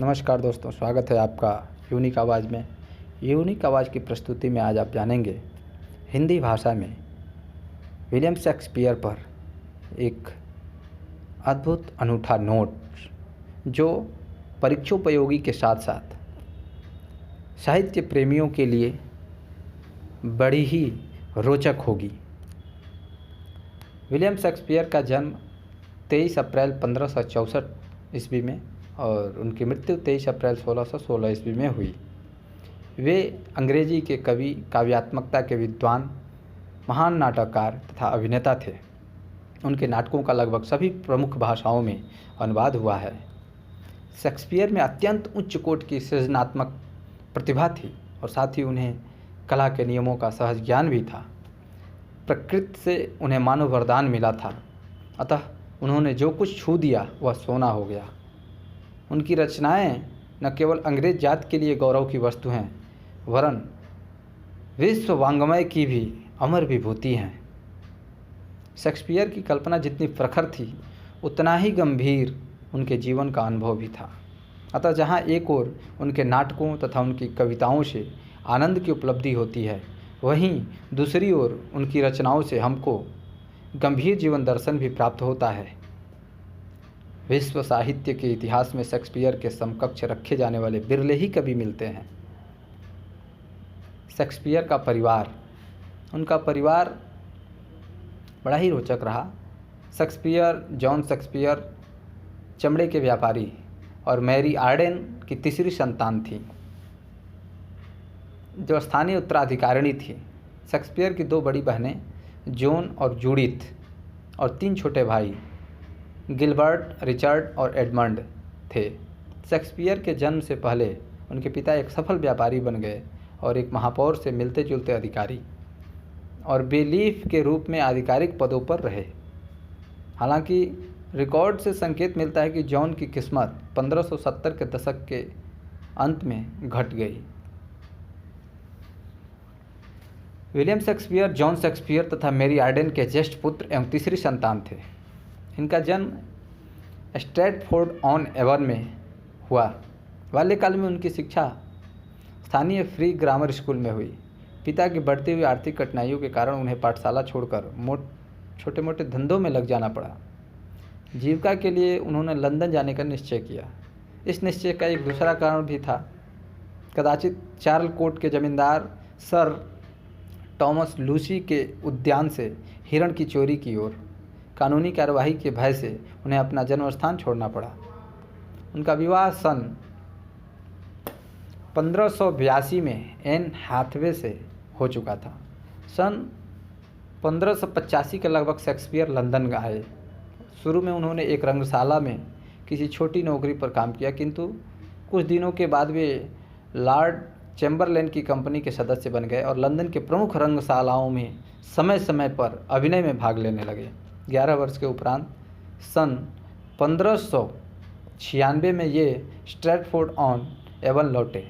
नमस्कार दोस्तों, स्वागत है आपका यूनिक आवाज़ में। यूनिक आवाज़ की प्रस्तुति में आज आप जानेंगे हिंदी भाषा में विलियम शेक्सपियर पर एक अद्भुत अनूठा नोट जो परीक्षोपयोगी के साथ साथ साहित्य प्रेमियों के लिए बड़ी ही रोचक होगी। विलियम शेक्सपियर का जन्म 23 अप्रैल 1564 ईस्वी में और उनकी मृत्यु 23 अप्रैल 1616 ईस्वी में हुई। वे अंग्रेजी के कवि, काव्यात्मकता के विद्वान, महान नाटककार तथा अभिनेता थे। उनके नाटकों का लगभग सभी प्रमुख भाषाओं में अनुवाद हुआ है। शेक्सपियर में अत्यंत उच्च कोटि की सृजनात्मक प्रतिभा थी और साथ ही उन्हें कला के नियमों का सहज ज्ञान भी था। प्रकृति से उन्हें मानव वरदान मिला था, अतः उन्होंने जो कुछ छू दिया वह सोना हो गया। उनकी रचनाएं न केवल अंग्रेज जाति के लिए गौरव की वस्तु हैं, वरन विश्व वाङ्मय की भी अमर विभूति हैं। शेक्सपियर की कल्पना जितनी प्रखर थी, उतना ही गंभीर उनके जीवन का अनुभव भी था। अतः जहाँ एक ओर उनके नाटकों तथा उनकी कविताओं से आनंद की उपलब्धि होती है, वहीं दूसरी ओर उनकी रचनाओं से हमको गंभीर जीवन दर्शन भी प्राप्त होता है। विश्व साहित्य के इतिहास में शेक्सपियर के समकक्ष रखे जाने वाले बिरले ही कवि मिलते हैं। शेक्सपियर का परिवार, उनका परिवार बड़ा ही रोचक रहा। शेक्सपियर, जॉन शेक्सपियर चमड़े के व्यापारी और मैरी आर्डेन की तीसरी संतान थी, जो स्थानीय उत्तराधिकारिणी थी। शेक्सपियर की दो बड़ी बहनें जॉन और जूडिथ और तीन छोटे भाई गिलबर्ट, रिचर्ड और एडमंड थे। शेक्सपियर के जन्म से पहले उनके पिता एक सफल व्यापारी बन गए और एक महापौर से मिलते जुलते अधिकारी और बेलीफ के रूप में आधिकारिक पदों पर रहे। हालांकि रिकॉर्ड से संकेत मिलता है कि जॉन की किस्मत 1570 के दशक के अंत में घट गई। विलियम शेक्सपियर, जॉन शेक्सपियर तथा मैरी आर्डेन के ज्येष्ठ पुत्र एवं तीसरी संतान थे। इनका जन्म स्ट्रैटफोर्ड ऑन एवन में हुआ। बाल्यकाल में उनकी शिक्षा स्थानीय फ्री ग्रामर स्कूल में हुई। पिता की बढ़ती हुई आर्थिक कठिनाइयों के कारण उन्हें पाठशाला छोड़कर छोटे मोटे धंधों में लग जाना पड़ा। जीविका के लिए उन्होंने लंदन जाने का निश्चय किया। इस निश्चय का एक दूसरा कारण भी था। कदाचित चार्लकोट के जमींदार सर टॉमस लूसी के उद्यान से हिरण की चोरी की ओर कानूनी कार्यवाही के भय से उन्हें अपना जन्म स्थान छोड़ना पड़ा। उनका विवाह सन 1582 में एन हाथवे से हो चुका था। सन 1585 के लगभग शेक्सपियर लंदन आए। शुरू में उन्होंने एक रंगशाला में किसी छोटी नौकरी पर काम किया, किंतु कुछ दिनों के बाद वे लॉर्ड चैम्बरलेन की कंपनी के सदस्य बन गए और लंदन के प्रमुख रंगशालाओं में समय समय पर अभिनय में भाग लेने लगे। 11 वर्ष के उपरांत सन 1596 में ये स्ट्रैटफोर्ड ऑन एवन लौटे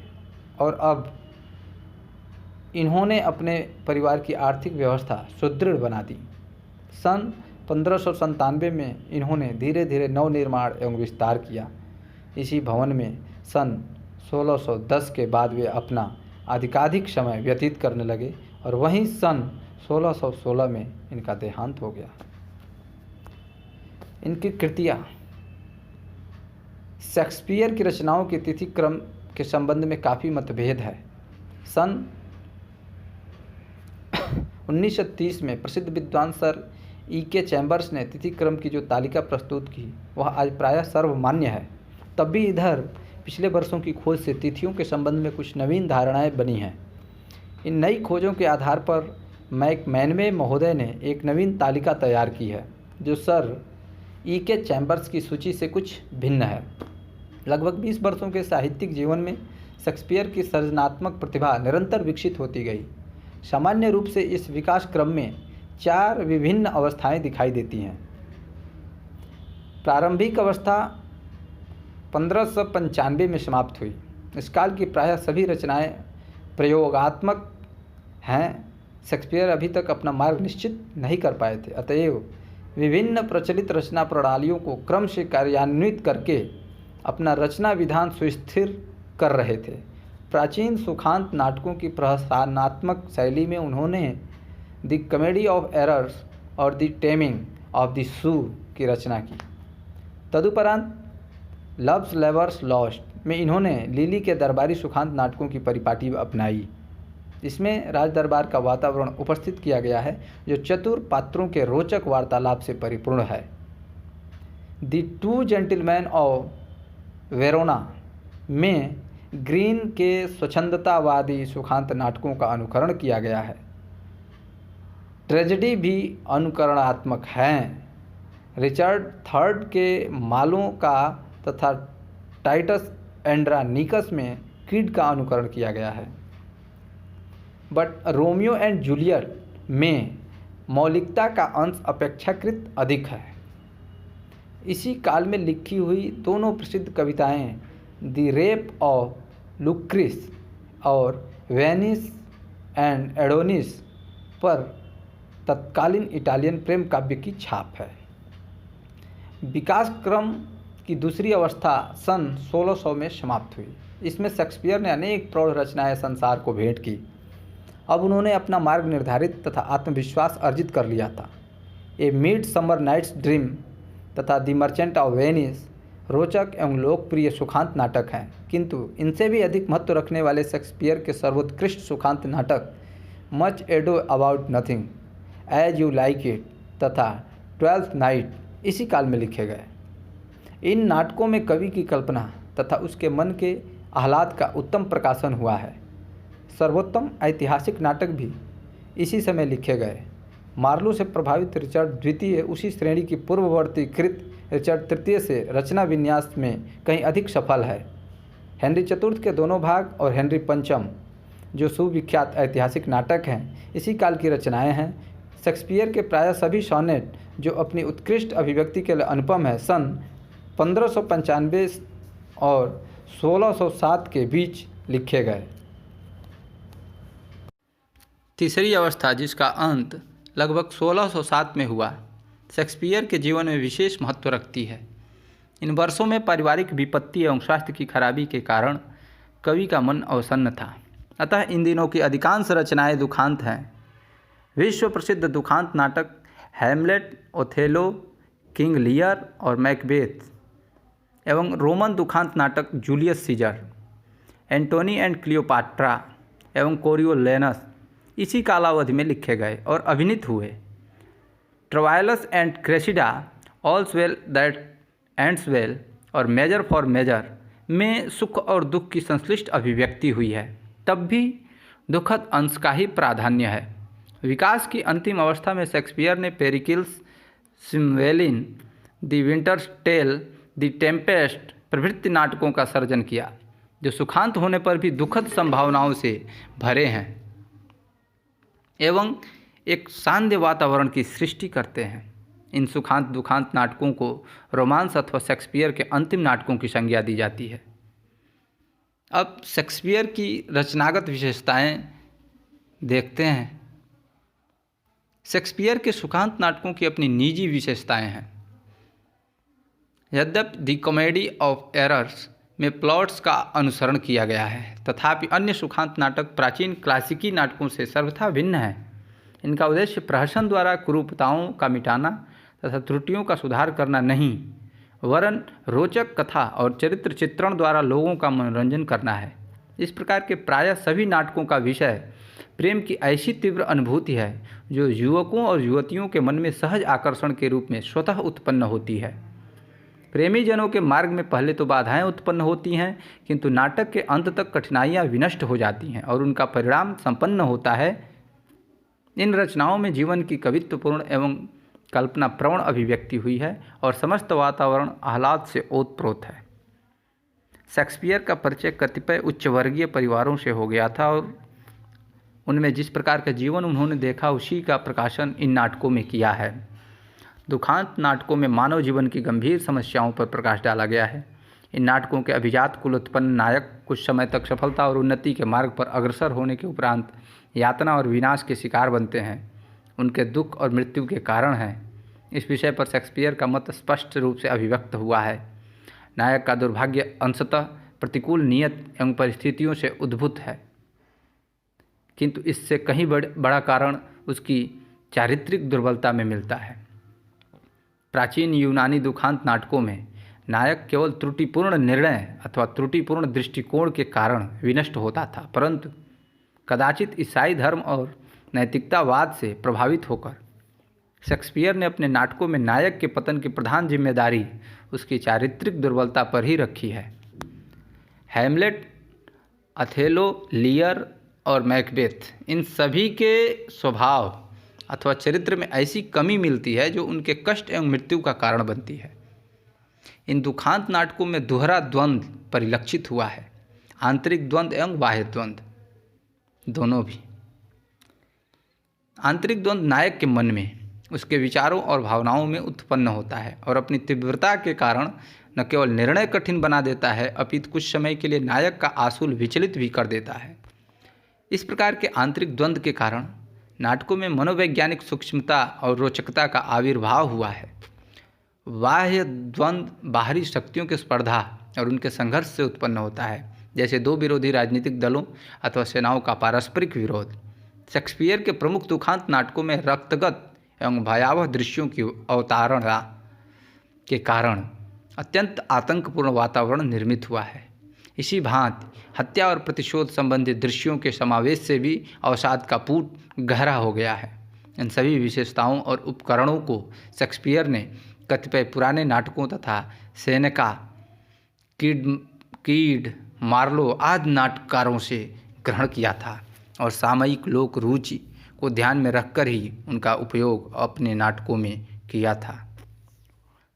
और अब इन्होंने अपने परिवार की आर्थिक व्यवस्था सुदृढ़ बना दी। सन 1597 में इन्होंने धीरे धीरे नवनिर्माण एवं विस्तार किया। इसी भवन में सन 1610 के बाद वे अपना अधिकाधिक समय व्यतीत करने लगे और वहीं सन 1616 में इनका देहांत हो गया। इनकी कृतियाँ, शेक्सपियर की रचनाओं के तिथि क्रम के संबंध में काफ़ी मतभेद है। सन 1930 में प्रसिद्ध विद्वान सर E.K. चैम्बर्स ने तिथि क्रम की जो तालिका प्रस्तुत की, वह आज प्रायः सर्वमान्य है। तब भी इधर पिछले वर्षों की खोज से तिथियों के संबंध में कुछ नवीन धारणाएं बनी हैं। इन नई खोजों के आधार पर मैकमैनवे महोदय ने एक नवीन तालिका तैयार की है, जो सर E.K. चैम्बर्स की सूची से कुछ भिन्न है। लगभग 20 वर्षों के साहित्यिक जीवन में शेक्सपियर की सृजनात्मक प्रतिभा निरंतर विकसित होती गई। सामान्य रूप से इस विकास क्रम में 4 विभिन्न अवस्थाएं दिखाई देती हैं। प्रारंभिक अवस्था 1595 में समाप्त हुई। इस काल की प्रायः सभी रचनाएं प्रयोगात्मक हैं। शेक्सपियर अभी तक अपना मार्ग निश्चित नहीं कर पाए थे, अतएव विभिन्न प्रचलित रचना प्रणालियों को क्रम से कार्यान्वित करके अपना रचना विधान सुस्थिर कर रहे थे। प्राचीन सुखांत नाटकों की प्रहसनात्मक शैली में उन्होंने द कॉमेडी ऑफ एरर्स और the taming of the shoe की रचना की। तदुपरांत लव्स लेवर्स लॉस्ट में इन्होंने लिली के दरबारी सुखांत नाटकों की परिपाटी अपनाई। इसमें राज दरबार का वातावरण उपस्थित किया गया है जो चतुर पात्रों के रोचक वार्तालाप से परिपूर्ण है। The two gentleman of Verona में ग्रीन के स्वच्छंदतावादी सुखांत नाटकों का अनुकरण किया गया है। ट्रेजेडी भी अनुकरणात्मक हैं। रिचर्ड थर्ड के मालों का तथा टाइटस एंड्रानिकस में कीड का अनुकरण किया गया है। बट रोमियो एंड जूलियट में मौलिकता का अंश अपेक्षाकृत अधिक है। इसी काल में लिखी हुई दोनों प्रसिद्ध कविताएं द रेप ऑफ लुक्रिस और वेनिस एंड एडोनिस पर तत्कालीन इटालियन प्रेम काव्य की छाप है। विकास क्रम की दूसरी अवस्था सन 1600 में समाप्त हुई। इसमें शेक्सपियर ने अनेक प्रौढ़ रचनाएं संसार को भेंट की। अब उन्होंने अपना मार्ग निर्धारित तथा आत्मविश्वास अर्जित कर लिया था। ए मिड समर नाइट्स ड्रीम तथा द मर्चेंट ऑफ वेनिस रोचक एवं लोकप्रिय सुखांत नाटक हैं, किंतु इनसे भी अधिक महत्व रखने वाले शेक्सपियर के सर्वोत्कृष्ट सुखांत नाटक Much Ado About Nothing, as You Like It तथा ट्वेल्थ नाइट इसी काल में लिखे गए। इन नाटकों में कवि की कल्पना तथा उसके मन के आह्लाद का उत्तम प्रकाशन हुआ है। सर्वोत्तम ऐतिहासिक नाटक भी इसी समय लिखे गए। मार्लो से प्रभावित रिचर्ड द्वितीय उसी श्रेणी की पूर्ववर्ती कृत रिचर्ड तृतीय से रचना विन्यास में कहीं अधिक सफल है। हेनरी चतुर्थ के दोनों भाग और हेनरी पंचम जो सुविख्यात ऐतिहासिक नाटक हैं, इसी काल की रचनाएं हैं। शेक्सपियर के प्रायः सभी सोनेट जो अपनी उत्कृष्ट अभिव्यक्ति के लिए अनुपम है, सन 1595 और 1607 के बीच लिखे गए। तीसरी अवस्था, जिसका अंत लगभग 1607 में हुआ, शेक्सपियर के जीवन में विशेष महत्व रखती है। इन वर्षों में पारिवारिक विपत्ति एवं स्वास्थ्य की खराबी के कारण कवि का मन अवसन्न था, अतः इन दिनों की अधिकांश रचनाएं दुखांत हैं। विश्व प्रसिद्ध दुखांत नाटक हैमलेट, ओथेलो, किंग लियर और मैकबेथ एवं रोमन दुखांत नाटक Julius Caesar, Antony and Cleopatra एवं कोरियोलेनस इसी कालावधि में लिखे गए और अभिनीत हुए। Troilus and Cressida, All's well that ends well और मेजर फॉर मेजर में सुख और दुख की संश्लिष्ट अभिव्यक्ति हुई है, तब भी दुखद अंश का ही प्राधान्य है। विकास की अंतिम अवस्था में शेक्सपियर ने Pericles, Cymbeline, the Winter's Tale, the Tempest प्रभृति नाटकों का सर्जन किया, जो सुखांत होने पर भी दुखद संभावनाओं से भरे हैं एवं एक शांत वातावरण की सृष्टि करते हैं। इन सुखांत दुखांत नाटकों को रोमांस अथवा शेक्सपियर के अंतिम नाटकों की संज्ञा दी जाती है। अब शेक्सपियर की रचनागत विशेषताएं देखते हैं। शेक्सपियर के सुखांत नाटकों की अपनी निजी विशेषताएं हैं। यद्यपि द कॉमेडी ऑफ एरर्स में प्लॉट्स का अनुसरण किया गया है, तथापि अन्य सुखांत नाटक प्राचीन क्लासिकी नाटकों से सर्वथा भिन्न हैं। इनका उद्देश्य प्रहसन द्वारा कुरूपताओं का मिटाना तथा त्रुटियों का सुधार करना नहीं, वरन रोचक कथा और चरित्र चित्रण द्वारा लोगों का मनोरंजन करना है। इस प्रकार के प्रायः सभी नाटकों का विषय प्रेम की ऐसी तीव्र अनुभूति है जो युवकों और युवतियों के मन में सहज आकर्षण के रूप में स्वतः उत्पन्न होती है। प्रेमी जनों के मार्ग में पहले तो बाधाएं उत्पन्न होती हैं, किंतु नाटक के अंत तक कठिनाइयां विनष्ट हो जाती हैं और उनका परिणाम संपन्न होता है। इन रचनाओं में जीवन की कवित्वपूर्ण एवं कल्पना प्रवण अभिव्यक्ति हुई है और समस्त वातावरण आह्लाद से ओतप्रोत है। शेक्सपियर का परिचय कतिपय उच्च वर्गीय परिवारों से हो गया था और उनमें जिस प्रकार का जीवन उन्होंने देखा उसी का प्रकाशन इन नाटकों में किया है। दुखांत नाटकों में मानव जीवन की गंभीर समस्याओं पर प्रकाश डाला गया है। इन नाटकों के अभिजात कुल उत्पन्न नायक कुछ समय तक सफलता और उन्नति के मार्ग पर अग्रसर होने के उपरांत यातना और विनाश के शिकार बनते हैं। उनके दुख और मृत्यु के कारण हैं। इस विषय पर शेक्सपियर का मत स्पष्ट रूप से अभिव्यक्त हुआ है। नायक का दुर्भाग्य अंशतः प्रतिकूल नियत एवं परिस्थितियों से उद्भूत है, किंतु इससे कहीं बड़ा कारण उसकी चारित्रिक दुर्बलता में मिलता है। प्राचीन यूनानी दुखांत नाटकों में नायक केवल त्रुटिपूर्ण निर्णय अथवा त्रुटिपूर्ण दृष्टिकोण के कारण विनष्ट होता था, परंतु कदाचित ईसाई धर्म और नैतिकतावाद से प्रभावित होकर शेक्सपियर ने अपने नाटकों में नायक के पतन की प्रधान जिम्मेदारी उसकी चारित्रिक दुर्बलता पर ही रखी है। हैमलेट, अथेलो, लियर और मैकबेथ, इन सभी के स्वभाव अथवा चरित्र में ऐसी कमी मिलती है जो उनके कष्ट एवं मृत्यु का कारण बनती है। इन दुखांत नाटकों में दोहरा द्वंद्व परिलक्षित हुआ है, आंतरिक द्वंद्व एवं बाह्य द्वंद्व दोनों भी। आंतरिक द्वंद्व नायक के मन में, उसके विचारों और भावनाओं में उत्पन्न होता है और अपनी तीव्रता के कारण न केवल निर्णय कठिन बना देता है, अपितु कुछ समय के लिए नायक का आशुल विचलित भी कर देता है। इस प्रकार के आंतरिक द्वंद्व के कारण नाटकों में मनोवैज्ञानिक सूक्ष्मता और रोचकता का आविर्भाव हुआ है। बाह्य द्वंद्व बाहरी शक्तियों की स्पर्धा और उनके संघर्ष से उत्पन्न होता है, जैसे दो विरोधी राजनीतिक दलों अथवा सेनाओं का पारस्परिक विरोध। शेक्सपियर के प्रमुख दुखांत नाटकों में रक्तगत एवं भयावह दृश्यों की अवतारणा के कारण अत्यंत आतंकपूर्ण वातावरण निर्मित हुआ है। इसी भांति हत्या और प्रतिशोध संबंधी दृश्यों के समावेश से भी अवसाद का पुट गहरा हो गया है। इन सभी विशेषताओं और उपकरणों को शेक्सपियर ने कतिपय पुराने नाटकों तथा सेनेका, कीड, मार्लो आदि नाटककारों से ग्रहण किया था और सामयिक लोक रुचि को ध्यान में रखकर ही उनका उपयोग अपने नाटकों में किया था।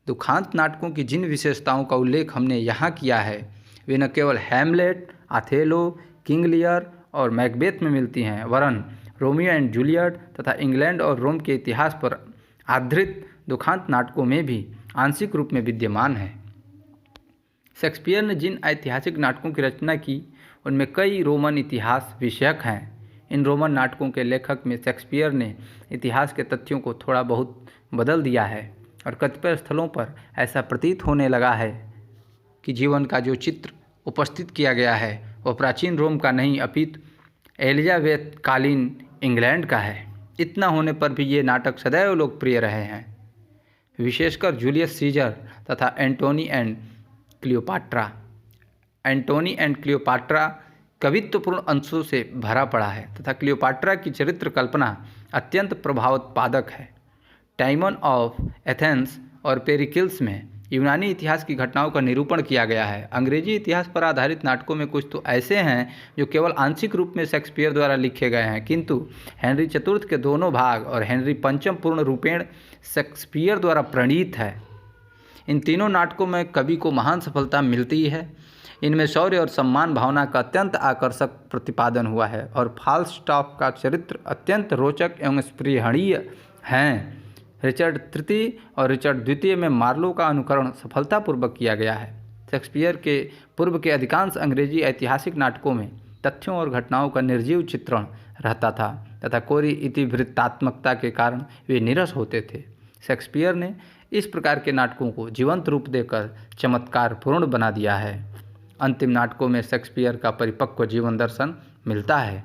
दुखांत नाटकों की जिन विशेषताओं का उल्लेख हमने यहाँ किया है वे न केवल हैमलेट, अथेलो, किंग लियर और मैकबेथ में मिलती हैं, वरन रोमियो एंड जूलियट तथा इंग्लैंड और रोम के इतिहास पर आधारित दुखांत नाटकों में भी आंशिक रूप में विद्यमान है। शेक्सपियर ने जिन ऐतिहासिक नाटकों की रचना की उनमें कई रोमन इतिहास विषयक हैं। इन रोमन नाटकों के लेखक में शेक्सपियर ने इतिहास के तथ्यों को थोड़ा बहुत बदल दिया है और कतिपय स्थलों पर ऐसा प्रतीत होने लगा है कि जीवन का जो चित्र उपस्थित किया गया है वह प्राचीन रोम का नहीं अपितु एलिजाबेथ कालीन इंग्लैंड का है। इतना होने पर भी ये नाटक सदैव लोकप्रिय रहे हैं, विशेषकर जूलियस सीजर तथा Antony and Cleopatra. Antony and Cleopatra कवित्वपूर्ण अंशों से भरा पड़ा है तथा क्लियोपाट्रा की चरित्र कल्पना अत्यंत प्रभावोत्पादक है। टाइमन ऑफ एथेंस और पेरिकिल्स में यूनानी इतिहास की घटनाओं का निरूपण किया गया है। अंग्रेजी इतिहास पर आधारित नाटकों में कुछ तो ऐसे हैं जो केवल आंशिक रूप में शेक्सपियर द्वारा लिखे गए हैं, किंतु हेनरी चतुर्थ के दोनों भाग और हेनरी पंचम पूर्ण रूपेण शेक्सपियर द्वारा प्रणीत है। इन तीनों नाटकों में कवि को महान सफलता मिलती है। इनमें शौर्य और सम्मान भावना का अत्यंत आकर्षक प्रतिपादन हुआ है और फाल्स्टाफ का चरित्र अत्यंत रोचक एवं स्पृहणीय हैं। रिचर्ड तृतीय और रिचर्ड द्वितीय में मार्लो का अनुकरण सफलतापूर्वक किया गया है। शेक्सपियर के पूर्व के अधिकांश अंग्रेजी ऐतिहासिक नाटकों में तथ्यों और घटनाओं का निर्जीव चित्रण रहता था तथा कोरी इतिवृत्तात्मकता के कारण वे नीरस होते थे। शेक्सपियर ने इस प्रकार के नाटकों को जीवंत रूप देकर चमत्कारपूर्ण बना दिया है। अंतिम नाटकों में शेक्सपियर का परिपक्व जीवन दर्शन मिलता है।